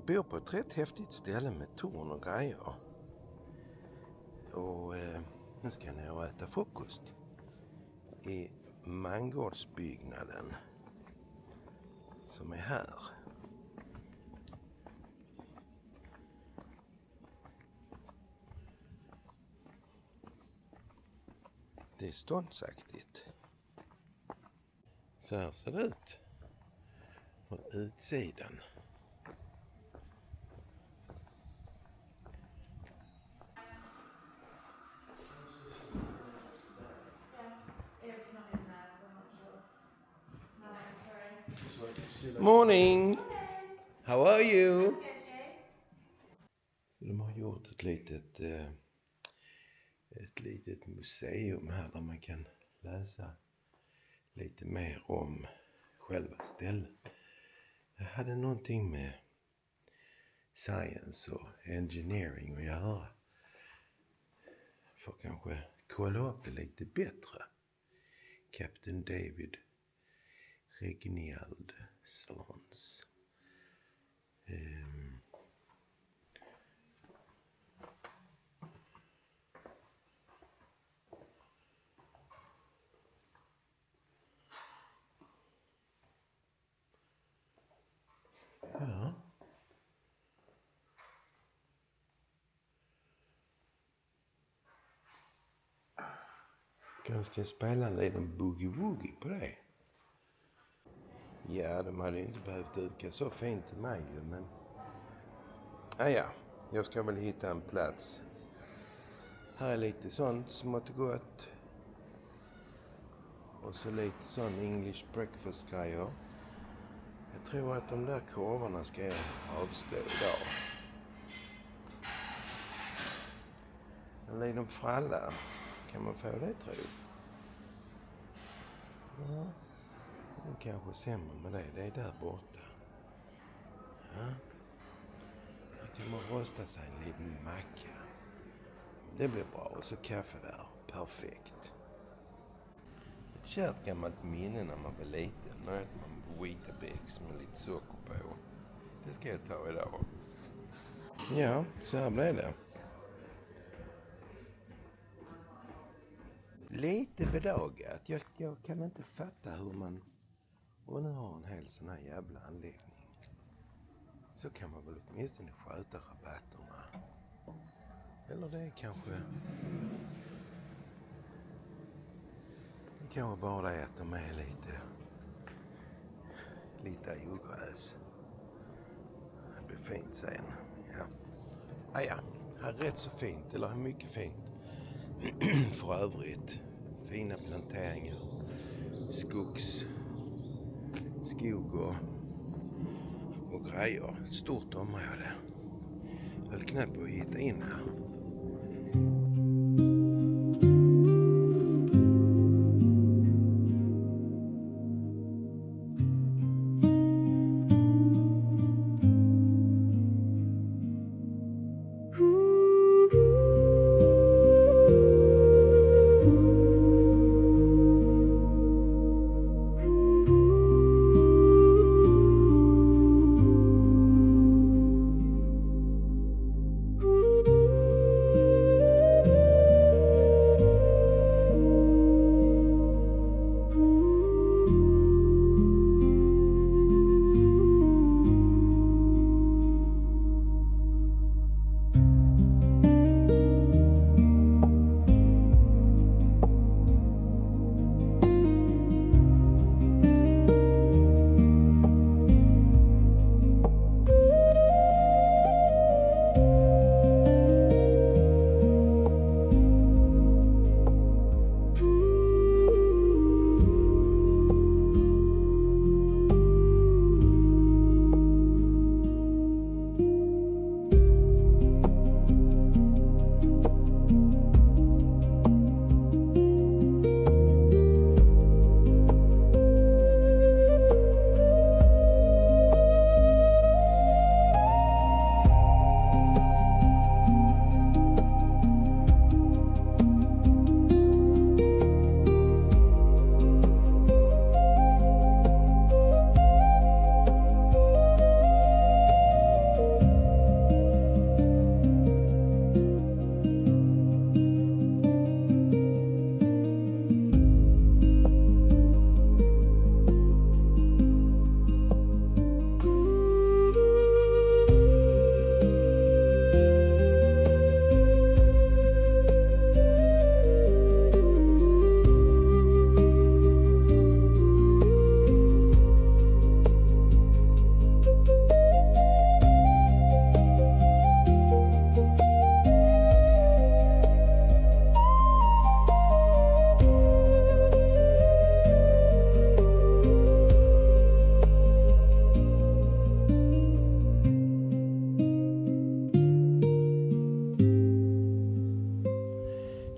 bor på ett rätt häftigt ställe med torn och grejer. Och nu ska jag ner och äta frukost i mangårdsbyggnaden som är här. Det är ståndsaktigt. Så här ser det ut från utsidan. Morning! How are you? Så de har gjort ett litet museum här där man kan läsa lite mer om själva stället. Jag hade någonting med science och engineering att göra. Får kanske kolla upp det lite bättre. Captain David Regnald Salons. Ja. Kanske ska spela en liten boogie-woogie på det. Ja, de hade inte behövt duka så fint till mig ju, men... ja, jag ska väl hitta en plats. Här är lite sånt smått och gott. Och så lite sån English breakfast-grejer. Jag tror att de där korvarna ska jag avstå idag. En liten fralla. Kan man få det, tror jag? Ja. Det kanske sämre med det. Det är där borta. Ja. Då kan man rosta sig en liten macka. Det blir bra. Och så kaffe där. Perfekt. Ett kärt gammalt minne när man var liten. Nu äter man Weetabix med lite socker på. Det ska jag ta idag. Ja, så här blev det. Lite bedagat. Jag kan inte fatta hur man... Och nu har en hel sån här jävla anläggning. Så kan man väl åtminstone sköta rabatterna. Eller det är kanske... Det kanske bara det att de är lite ogräs. Det blir fint sen. Ja. Ja, här är rätt så fint. Eller mycket fint. För övrigt. Fina planteringar. Skog och grejer. Ett stort område. Jag höll knappt på att hitta in här.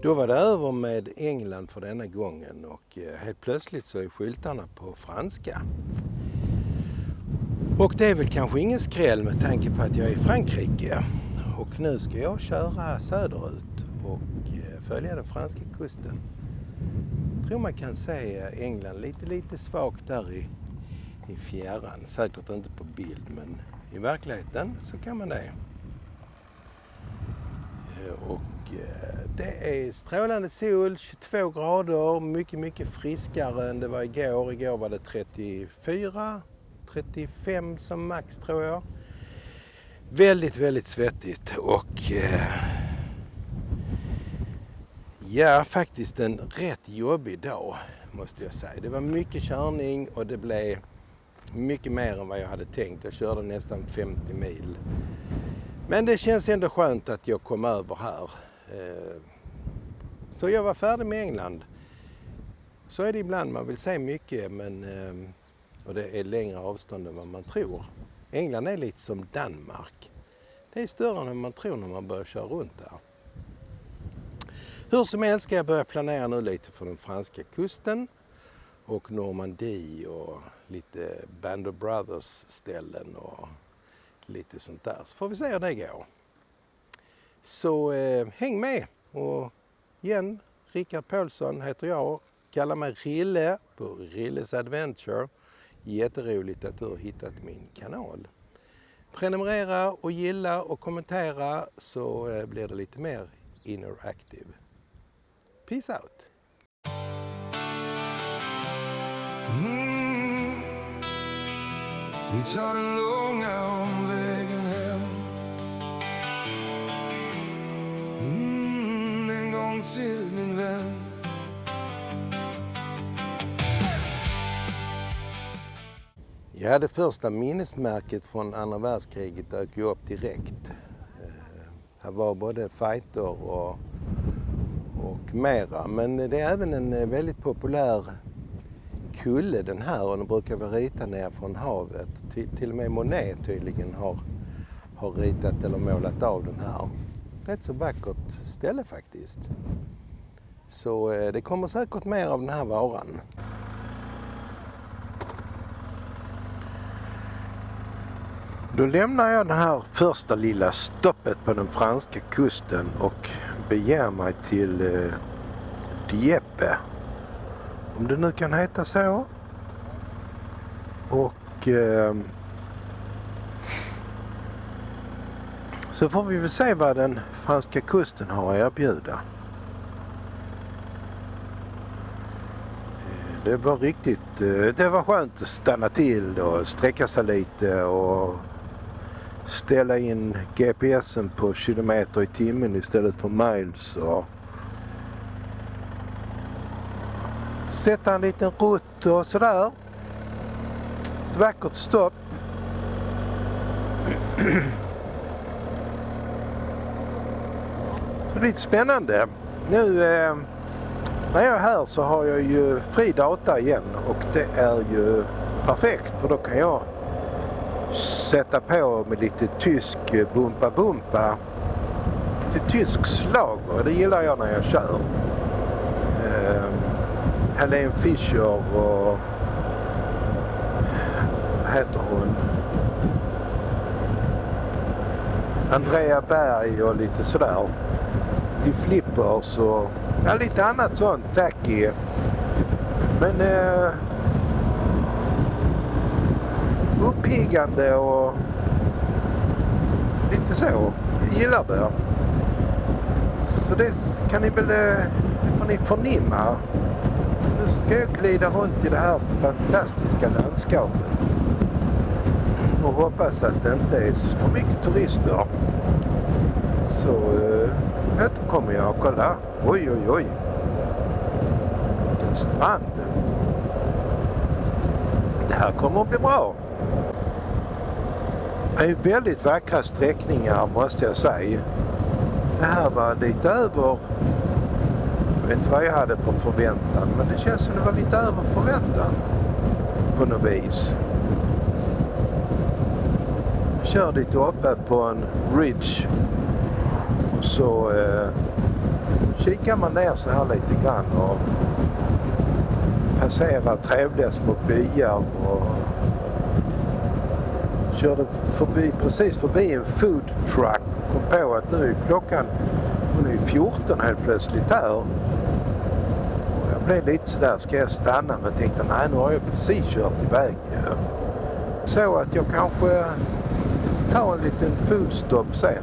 Då var det över med England för denna gången och helt plötsligt så är skyltarna på franska. Och det är väl kanske ingen skräll med tanke på att jag är i Frankrike. Och nu ska jag köra söderut och följa den franska kusten. Jag tror man kan se England lite svagt där i fjärran. Säkert inte på bild, men i verkligheten så kan man det. Och det är strålande sol, 22 grader, mycket friskare än det var igår. Igår var det 34, 35 som max tror jag. Väldigt svettigt och ja, faktiskt en rätt jobbig dag måste jag säga. Det var mycket körning och det blev mycket mer än vad jag hade tänkt. Jag körde nästan 50 mil. Men det känns ändå skönt att jag kom över här. Så jag var färdig med England. Så är det ibland, man vill säga mycket och det är längre avstånd än vad man tror. England är lite som Danmark. Det är större än man tror när man börjar köra runt där. Hur som helst ska jag börja planera nu lite för den franska kusten och Normandie och lite Band of Brothers ställen och lite sånt där. Så får vi se hur det går. Så häng med. Och igen, Rickard Paulsson heter jag. Kallar mig Rille på Rilles Adventure. Jätteroligt att du har hittat min kanal. Prenumerera och gilla och kommentera så blir det lite mer interactive. Peace out! Vi tar den långa omvägen hem. En gång till min vän. Ja, det första minnesmärket från andra världskriget dök ju upp direkt. Här var både fighter och mera. Men det är även en väldigt populär kulle den här och den brukar vara ritad ner från havet. Till och med Monet tydligen har ritat eller målat av den här. Rätt så vackert ställe faktiskt. Så det kommer säkert mer av den här varan. Då lämnar jag det här första lilla stoppet på den franska kusten och beger mig till Dieppe. Om det nu kan heta så. Och så får vi väl se vad den franska kusten har att erbjuda. Det var skönt att stanna till och sträcka sig lite och ställa in GPSen på kilometer i timmen istället för miles och sätta en liten rutt och sådär. Ett vackert stopp. Så lite spännande. Nu när jag är här så har jag ju fri data igen och det är ju perfekt för då kan jag sätta på med lite tysk bumpa. Lite tysk slag och det gillar jag när jag kör. Helene Fischer och vad heter hon? Andrea Berg och lite sådär. De Flippers och ja, lite annat sånt tacky. Men uppiggande och lite så. Jag gillar det. Så det kan ni väl, det får ni förnimma. Nu ska jag glida runt i det här fantastiska landskapet. Och hoppas att det inte är så mycket turister. Så återkommer jag och kolla. Oj. Vilken strand. Det här kommer att bli bra. Det är väldigt vackra sträckningar måste jag säga. Det här var lite över, jag vet inte vad jag hade på förväntan, men det känns som det var lite över förväntan på något vis. Jag kör lite uppe på en ridge och så kikar man ner så här lite grann och passerar trevliga små byar och körde precis förbi en food truck och kom på att nu är klockan, hon är 14 helt plötsligt här. Och jag blev lite sådär, ska jag stanna? Men tänkte nej, nu har jag precis kört iväg. Så att jag kanske tar en liten foodstop sen.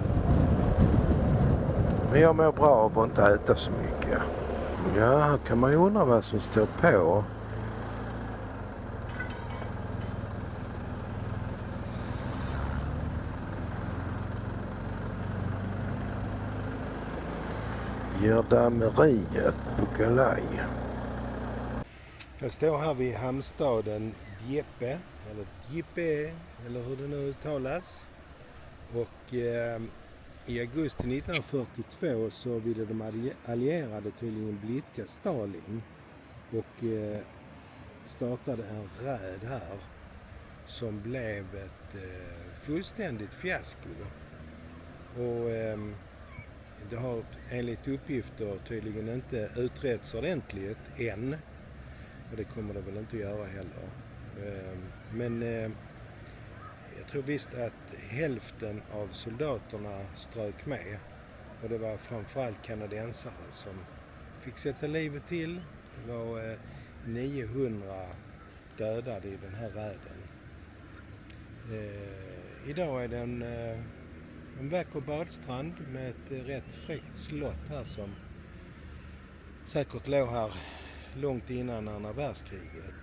Men jag mår bra av att inte äta så mycket. Ja, här kan man ju undra vad som står på. Gendarmeriet på Galaj. Jag står här vid hamnstaden Dieppe, eller hur det nu uttalas. Och i augusti 1942 så ville de allierade tydligen blidka Stalin och startade en räd här som blev ett fullständigt fiasko. Och det har enligt uppgifter tydligen inte utretts ordentligt än. Och det kommer det väl inte att göra heller. Men jag tror visst att hälften av soldaterna strök med. Och det var framförallt kanadensare som fick sätta livet till. Det var 900 dödade i den här räden. Idag är det en vacker badstrand med ett rätt fräckt slott här som säkert låg här långt innan andra världskriget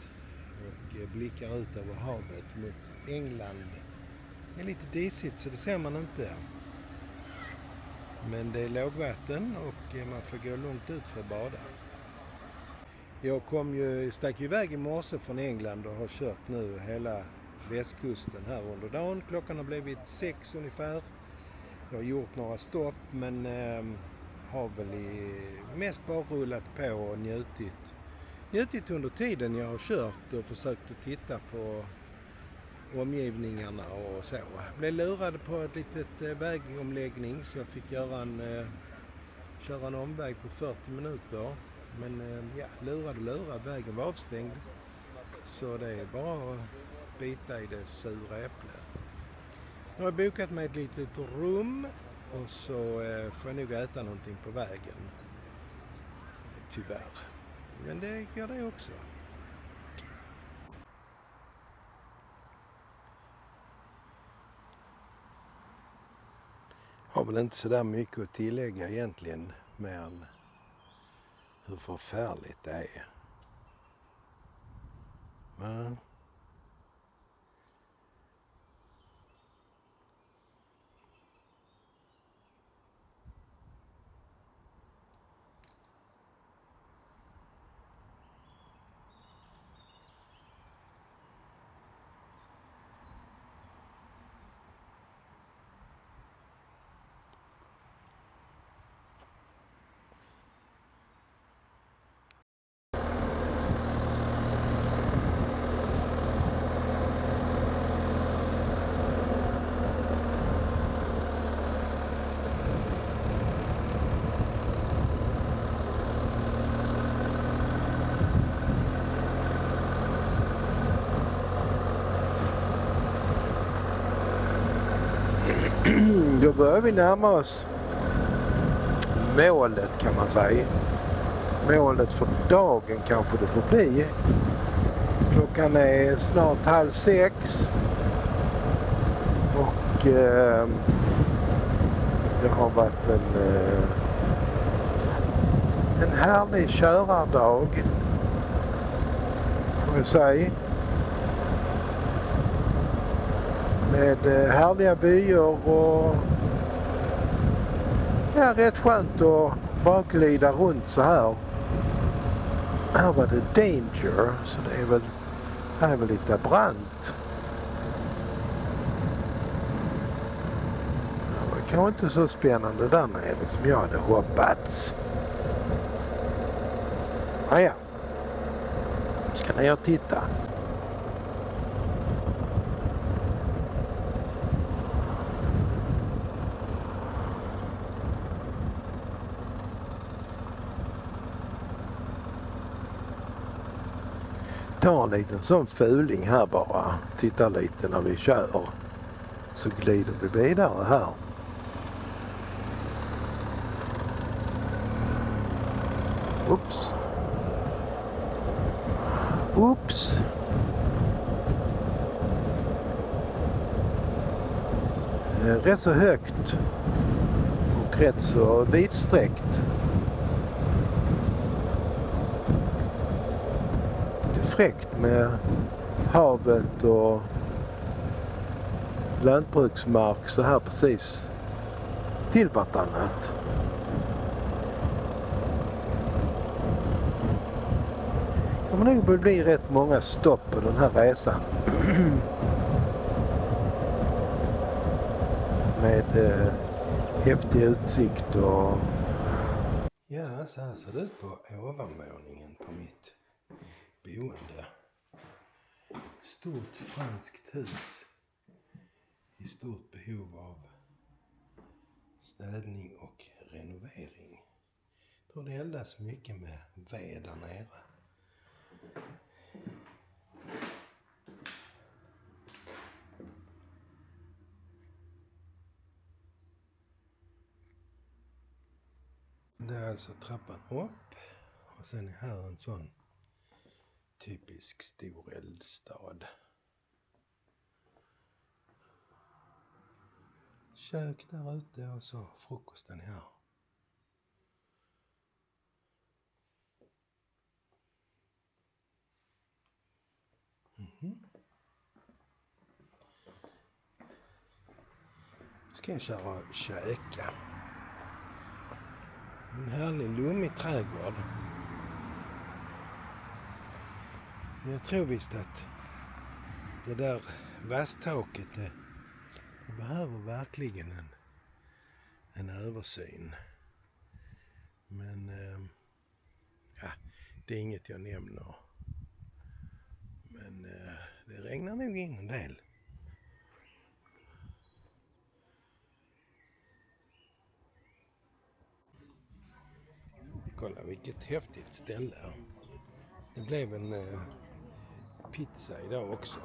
och blickar ut över havet mot England. Det är lite disigt så det ser man inte. Men det är lågvatten och man får gå långt ut för att bada. Jag stack iväg i morse från England och har kört nu hela västkusten här under dagen. Klockan har blivit 6 ungefär. Jag har gjort några stopp men har väl mest bara rullat på och njutit under tiden jag har kört och försökt att titta på omgivningarna och så. Jag blev lurad på ett litet vägomläggning så jag fick köra en omväg på 40 minuter. Men lurad, vägen var avstängd. Så det är bara att bita i det sura äpplet. Nu har jag bokat mig ett litet rum och så får jag nog äta någonting på vägen. Tyvärr. Men det gör det också. Har väl inte så där mycket att tillägga egentligen mer än hur förfärligt det är. Men då börjar vi närma oss målet kan man säga. Målet för dagen kanske det får bli. Klockan är snart 5:30 och det har varit en härlig körardag får jag säga. Med härliga vyer och rätt skönt att bara glida runt så här. Här var det danger så det är väl, här är väl lite brant. Det var kanske inte så spännande där nere som jag hade hoppats. Ja. Ska ner och titta. tar en liten sån fuling här bara. Tittar lite när vi kör. Så glider vi vidare här. Oops. Oops. Rätt så högt. Och rätt så vidsträckt. Lite fräckt med havet och lantbruksmark så här precis till vartannat. Det kommer nog bli rätt många stopp på den här resan. Med häftig utsikt och... Ja, så här ser det ut på ovanvåningen på mitt boende. Stort franskt hus i stort behov av städning och renovering. Jag tror det eldas mycket med ved där nere. Det är alltså trappan upp och sen är här en sån typisk stor eldstad. Kök där ute och så frukosten här. Ska jag köra och käka. En härlig lummig trädgård. Men jag tror visst att det där vasstaket det behöver verkligen en översyn. Men ja, det är inget jag nämner. Men det regnar nog in en del. Kolla vilket häftigt ställe. Det blev en pizza idag också.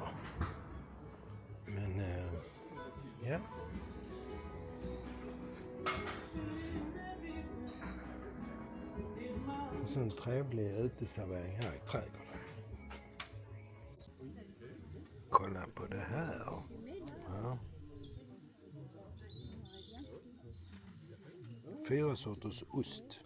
Men ja. Och så en trevlig uteservering här i trädgården. Kolla på det här. Ja. 4 sorters ost.